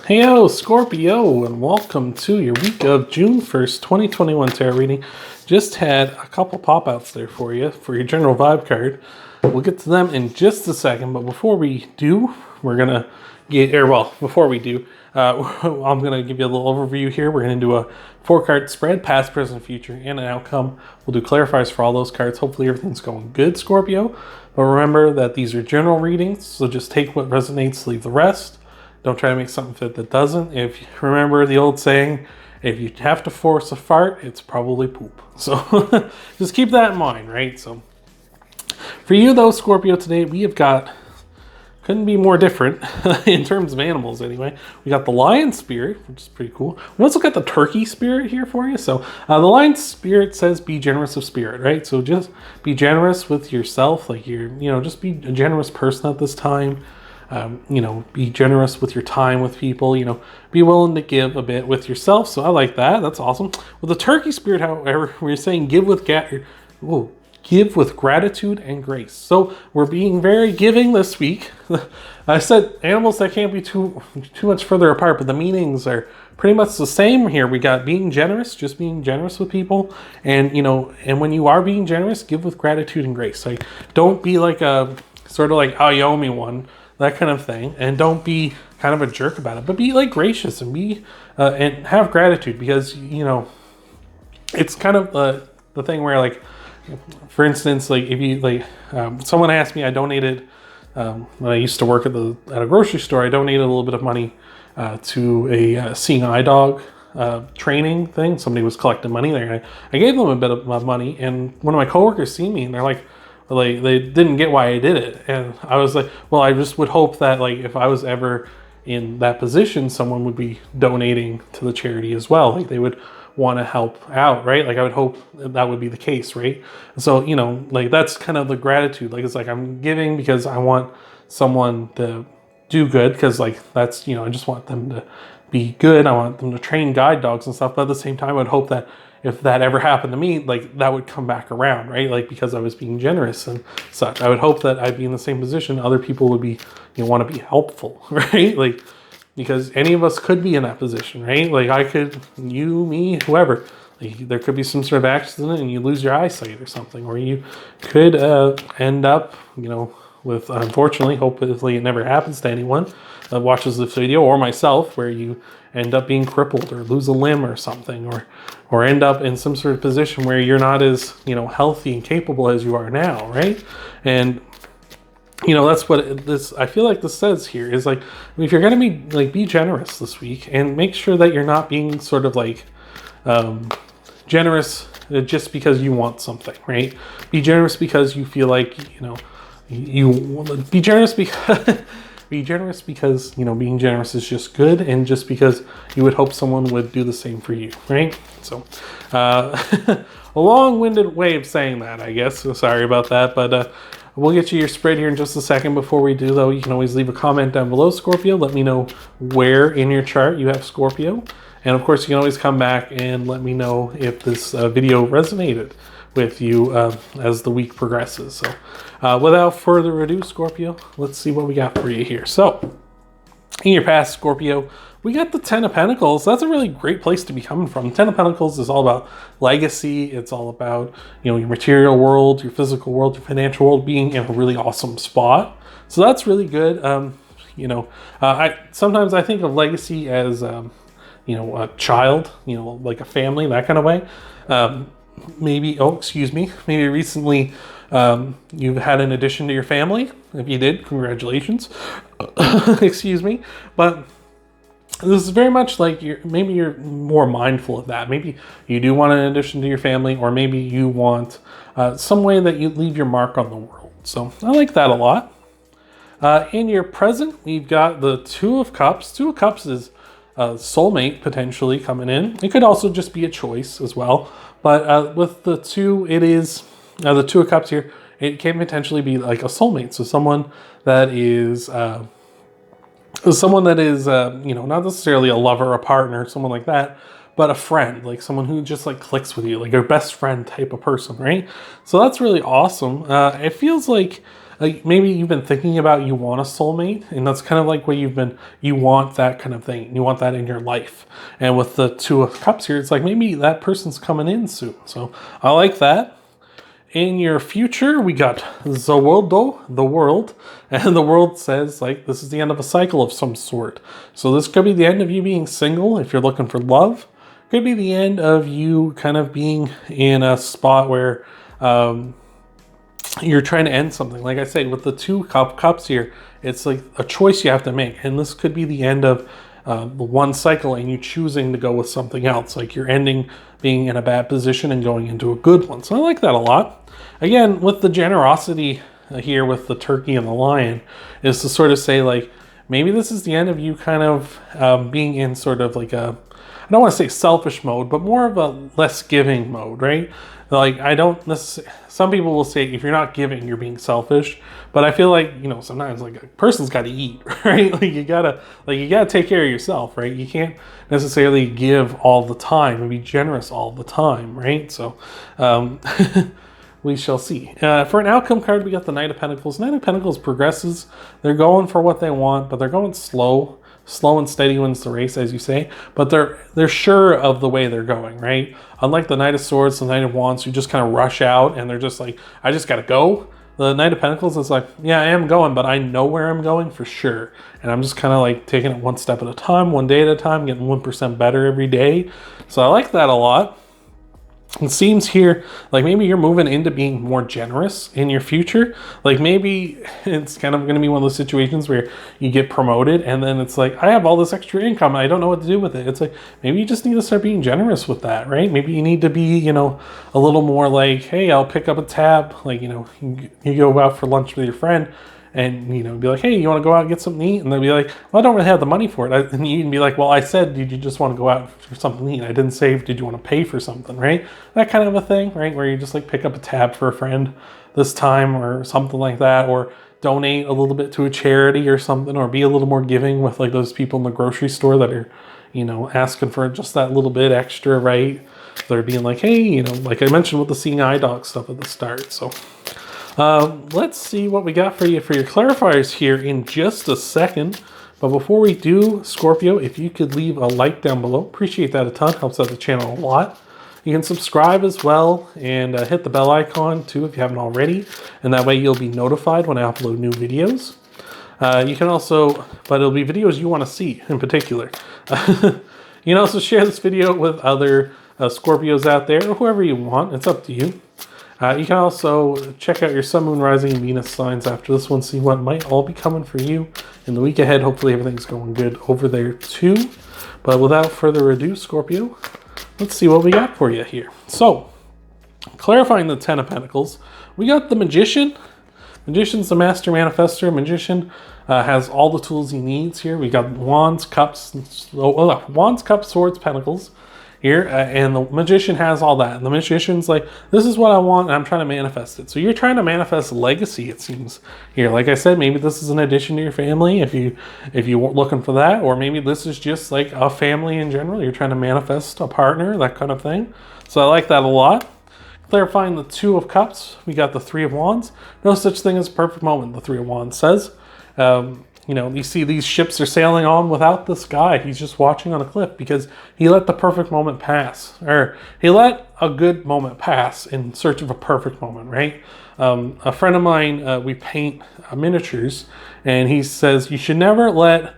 Heyo, Scorpio, and welcome to your week of June 1st, 2021 tarot reading. Just had a couple pop-outs there for you for your general vibe card. We'll get to them in just a second, but before we do, I'm going to give you a little overview here. We're going to do a 4-card spread, past, present, future, and an outcome. We'll do clarifiers for all those cards. Hopefully everything's going good, Scorpio. But remember that these are general readings, so just take what resonates, leave the rest. Don't try to make something fit that doesn't. If you remember the old saying, if you have to force a fart, it's probably poop. So just keep that in mind, right? So for you though, Scorpio, today we have got, couldn't be more different in terms of animals anyway. We got the lion spirit, which is pretty cool. We also got the turkey spirit here for you. So the lion spirit says be generous of spirit, right? So just be generous with yourself. Like just be a generous person at this time. Be generous with your time with people, be willing to give a bit with yourself. So I like that. That's awesome. With the turkey spirit, however, we're saying give with gratitude and grace. So we're being very giving this week. I said animals that can't be too much further apart, but the meanings are pretty much the same here. We got being generous, just being generous with people. And, and when you are being generous, give with gratitude and grace. Like, don't be like a sort of like, oh, you owe me one. That kind of thing, and don't be kind of a jerk about it, but be like gracious and be and have gratitude, because it's kind of the thing where, like, for instance, like if you someone asked me, I donated when I used to work at a grocery store, I donated a little bit of money to a seeing eye dog training thing. Somebody was collecting money there. I gave them a bit of money, and one of my coworkers seen me and they're like they didn't get why I did it. And I was like, well, I just would hope that, like, if I was ever in that position, someone would be donating to the charity as well. Like, they would want to help out, right? Like, I would hope that would be the case, right? So, like, that's kind of the gratitude. Like, it's like, I'm giving because I want someone to do good, because, like, that's, I just want them to be good. I want them to train guide dogs and stuff. But at the same time, I would hope that if that ever happened to me, like, that would come back around, right? Like, because I was being generous and such. I would hope that I'd be in the same position. Other people would be, want to be helpful, right? Like, because any of us could be in that position, right? Like, I could, you, me, whoever. Like, there could be some sort of accident and you lose your eyesight or something, or you could end up, with, unfortunately, hopefully it never happens to anyone that watches this video, or myself, where you end up being crippled or lose a limb or something, or end up in some sort of position where you're not as, healthy and capable as you are now, right? And, that's what I feel like this says here is, like, if you're going to be, like, be generous this week, and make sure that you're not being sort of like generous just because you want something, right? Be generous because you feel like, you be generous because be generous because being generous is just good, and just because you would hope someone would do the same for you, right? So a long-winded way of saying that, I guess. So sorry about that, but we'll get you your spread here in just a second. Before we do, though, you can always leave a comment down below, Scorpio. Let me know where in your chart you have Scorpio, and of course you can always come back and let me know if this video resonated with you as the week progresses. So without further ado, Scorpio, let's see what we got for you here. So in your past, Scorpio, we got the Ten of Pentacles. That's a really great place to be coming from. Ten of Pentacles is all about legacy. It's all about, your material world, your physical world, your financial world being in a really awesome spot. So that's really good. Sometimes I think of legacy as, a child, like a family, that kind of way. Maybe recently you've had an addition to your family. If you did, congratulations. Excuse me. But this is very much like maybe you're more mindful of that. Maybe you do want an addition to your family, or maybe you want some way that you leave your mark on the world. So I like that a lot. In your present, we've got the Two of Cups. Two of Cups is a soulmate potentially coming in. It could also just be a choice as well. But with the two, it is the Two of Cups here. It can potentially be like a soulmate. So someone that is not necessarily a lover, a partner, someone like that, but a friend, like someone who just like clicks with you, like your best friend type of person, right? So that's really awesome. It feels like maybe you've been thinking about you want a soulmate, and that's kind of like what you want that kind of thing. You want that in your life. And with the Two of Cups here, it's like maybe that person's coming in soon. So I like that. In your future, we got Zawoldo, the world, and the world says like this is the end of a cycle of some sort. So this could be the end of you being single if you're looking for love. Could be the end of you kind of being in a spot where you're trying to end something. Like I say, with the Two Cups here, it's like a choice you have to make, and this could be the end of the one cycle and you choosing to go with something else. Like you're ending being in a bad position and going into a good one. So I like that a lot. Again, with the generosity here with the turkey and the lion, is to sort of say like, maybe this is the end of you kind of being in sort of like a, I don't want to say selfish mode, but more of a less giving mode, right? Like I don't necessarily, some people will say if you're not giving, you're being selfish. But I feel like, you know, sometimes like a person's got to eat, right? Like you gotta take care of yourself, right? You can't necessarily give all the time and be generous all the time, right? So we shall see. For an outcome card, we got the Knight of Pentacles. Knight of Pentacles progresses. They're going for what they want, but they're going slow. Slow and steady wins the race, as you say. But they're sure of the way they're going, right? Unlike the Knight of Swords, the Knight of Wands, who just kind of rush out and they're just like, I just got to go. The Knight of Pentacles is like, yeah, I am going, but I know where I'm going for sure. And I'm just kind of like taking it one step at a time, one day at a time, getting 1% better every day. So I like that a lot. It seems here like maybe you're moving into being more generous in your future. Like maybe it's kind of going to be one of those situations where you get promoted and then it's like, I have all this extra income and I don't know what to do with it. It's like, maybe you just need to start being generous with that, right? Maybe you need to be, you know, a little more like, hey, I'll pick up a tab. Like, you know, you go out for lunch with your friend and, you know, be like, hey, you want to go out and get something to eat? And they'll be like, well, I don't really have the money for it. And you can be like, well, I said, did you just want to go out for something to eat? I didn't say, did you want to pay for something, right? That kind of a thing, right? Where you just like pick up a tab for a friend this time or something like that, or donate a little bit to a charity or something, or be a little more giving with like those people in the grocery store that are, you know, asking for just that little bit extra, right? They're being like, hey, you know, like I mentioned with the seeing eye dog stuff at the start. So let's see what we got for you for your clarifiers here in just a second. But before we do, Scorpio, if you could leave a like down below, appreciate that a ton, helps out the channel a lot. You can subscribe as well and hit the bell icon too if you haven't already. And that way you'll be notified when I upload new videos. You can also, but it'll be videos you want to see in particular. You can also share this video with other Scorpios out there or whoever you want. It's up to you. You can also check out your Sun, Moon, Rising, and Venus signs after this one, see what might all be coming for you in the week ahead. Hopefully everything's going good over there too. But without further ado, Scorpio, let's see what we got for you here. So, clarifying the Ten of Pentacles, we got the Magician. Magician's the master manifester. Magician has all the tools he needs here. We got Wands, Cups, Wands, Cups, Swords, Pentacles here, and the Magician has all that. And the Magician's like, this is what I want, and I'm trying to manifest it. So you're trying to manifest legacy, it seems here. Like I said, maybe this is an addition to your family if you're looking for that, or maybe this is just like a family in general. You're trying to manifest a partner, that kind of thing. So I like that a lot. Clarifying the Two of Cups, we got the Three of Wands. No such thing as a perfect moment, the Three of Wands says. You know, you see these ships are sailing on without this guy. He's just watching on a cliff because he let the perfect moment pass. Or he let a good moment pass in search of a perfect moment, right? A friend of mine, we paint miniatures, and he says you should never let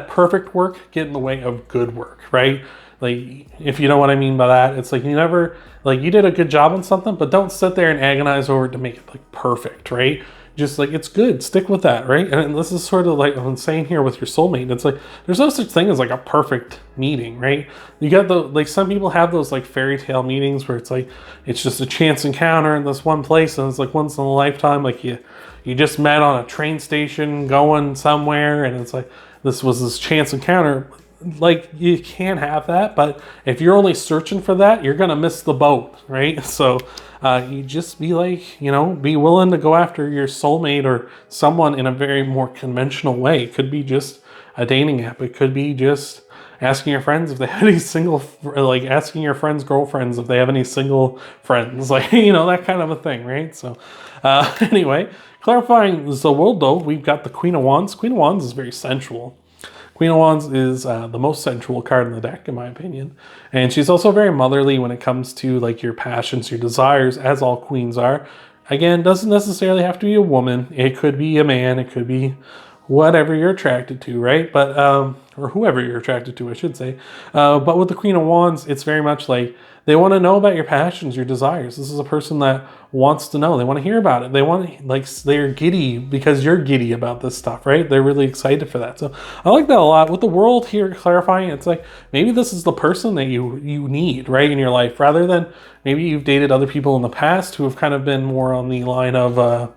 perfect work get in the way of good work, right? Like, if you know what I mean by that, it's like you never, like you did a good job on something, but don't sit there and agonize over it to make it like perfect, right? Just like, it's good, stick with that, right? And this is sort of like I'm saying here with your soulmate. It's like, there's no such thing as like a perfect meeting, right? You got like some people have those like fairy tale meetings where it's like, it's just a chance encounter in this one place. And it's like once in a lifetime, like you just met on a train station going somewhere. And it's like, this was this chance encounter. Like, you can have that, but if you're only searching for that, you're gonna miss the boat, right? So you just be like, be willing to go after your soulmate or someone in a very more conventional way. It could be just a dating app. It could be just asking your friends if they have any single, like asking your friends' girlfriends if they have any single friends, like, that kind of a thing, right? So anyway, clarifying the world though, we've got the Queen of Wands. Queen of Wands is very sensual. Queen of Wands is the most sensual card in the deck, in my opinion. And she's also very motherly when it comes to like your passions, your desires, as all queens are. Again, doesn't necessarily have to be a woman. It could be a man. It could be whatever you're attracted to, right? But or whoever you're attracted to, I should say. But with the Queen of Wands, it's very much like they want to know about your passions, your desires. This is a person that wants to know. They want to hear about it. They want, like, they're giddy because you're giddy about this stuff, right? They're really excited for that. So I like that a lot. With the world here clarifying, it's like maybe this is the person that you need, right, in your life, rather than maybe you've dated other people in the past who have kind of been more on the line of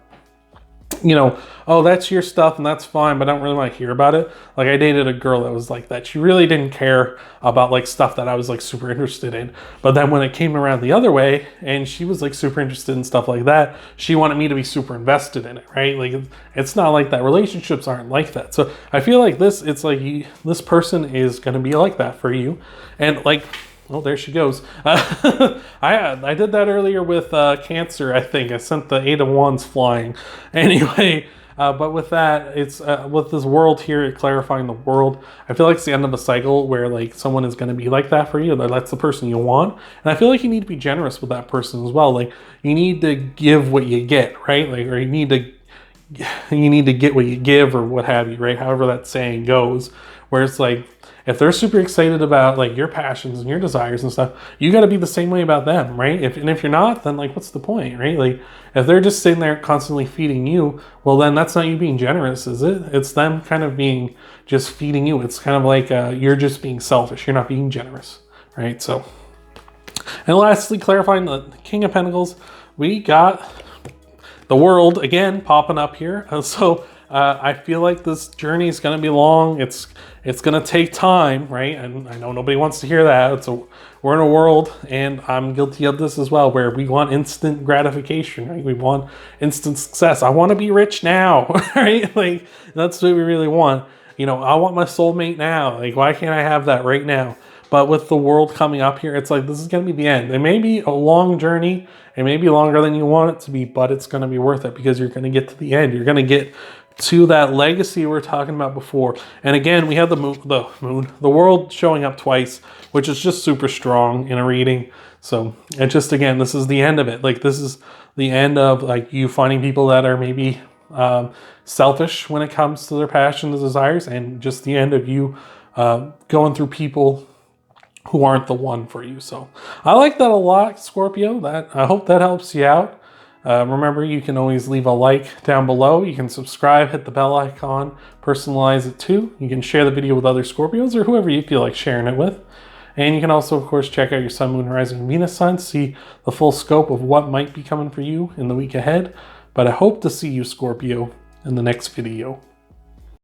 oh, that's your stuff and that's fine, but I don't really want to hear about it. Like, I dated a girl that was like that. She really didn't care about like stuff that I was like super interested in. But then when it came around the other way and she was like super interested in stuff like that, she wanted me to be super invested in it, right? Like, it's not like that. Relationships aren't like that. So I feel like it's like this person is going to be like that for you. And like, oh, there she goes. I did that earlier with Cancer, I think. I sent the 8 of Wands flying. Anyway, but with that, it's with this world here, clarifying the world, I feel like it's the end of a cycle where like someone is going to be like that for you. That's the person you want. And I feel like you need to be generous with that person as well. Like, you need to give what you get, right? Like, or you need to get what you give, or what have you, right? However that saying goes, where it's like, if they're super excited about like your passions and your desires and stuff, you got to be the same way about them, right? If you're not, then like, what's the point, right? Like, if they're just sitting there constantly feeding you, well, then that's not you being generous, is it? It's them kind of being just feeding you. It's kind of like you're just being selfish. You're not being generous, right? So, and lastly, clarifying the King of Pentacles, we got the world again popping up here. So I feel like this journey is going to be long. It's going to take time, right? And I know nobody wants to hear that. So we're in a world, and I'm guilty of this as well, where we want instant gratification, right? We want instant success. I want to be rich now, right? Like, that's what we really want. I want my soulmate now. Like, why can't I have that right now? But with the world coming up here, it's like, this is going to be the end. It may be a long journey. It may be longer than you want it to be, but it's going to be worth it, because you're going to get to the end. You're going to get to that legacy we were talking about before. And again, we have the world showing up twice, which is just super strong in a reading. So it just, again, this is the end of it. Like, this is the end of like you finding people that are maybe selfish when it comes to their passions and desires, and just the end of you going through people who aren't the one for you. So I like that a lot, Scorpio. I hope that helps you out. Remember, you can always leave a like down below. You can subscribe, hit the bell icon, personalize it too. You can share the video with other Scorpios or whoever you feel like sharing it with. And you can also, of course, check out your Sun, Moon, Rising, and Venus signs, see the full scope of what might be coming for you in the week ahead. But I hope to see you, Scorpio, in the next video.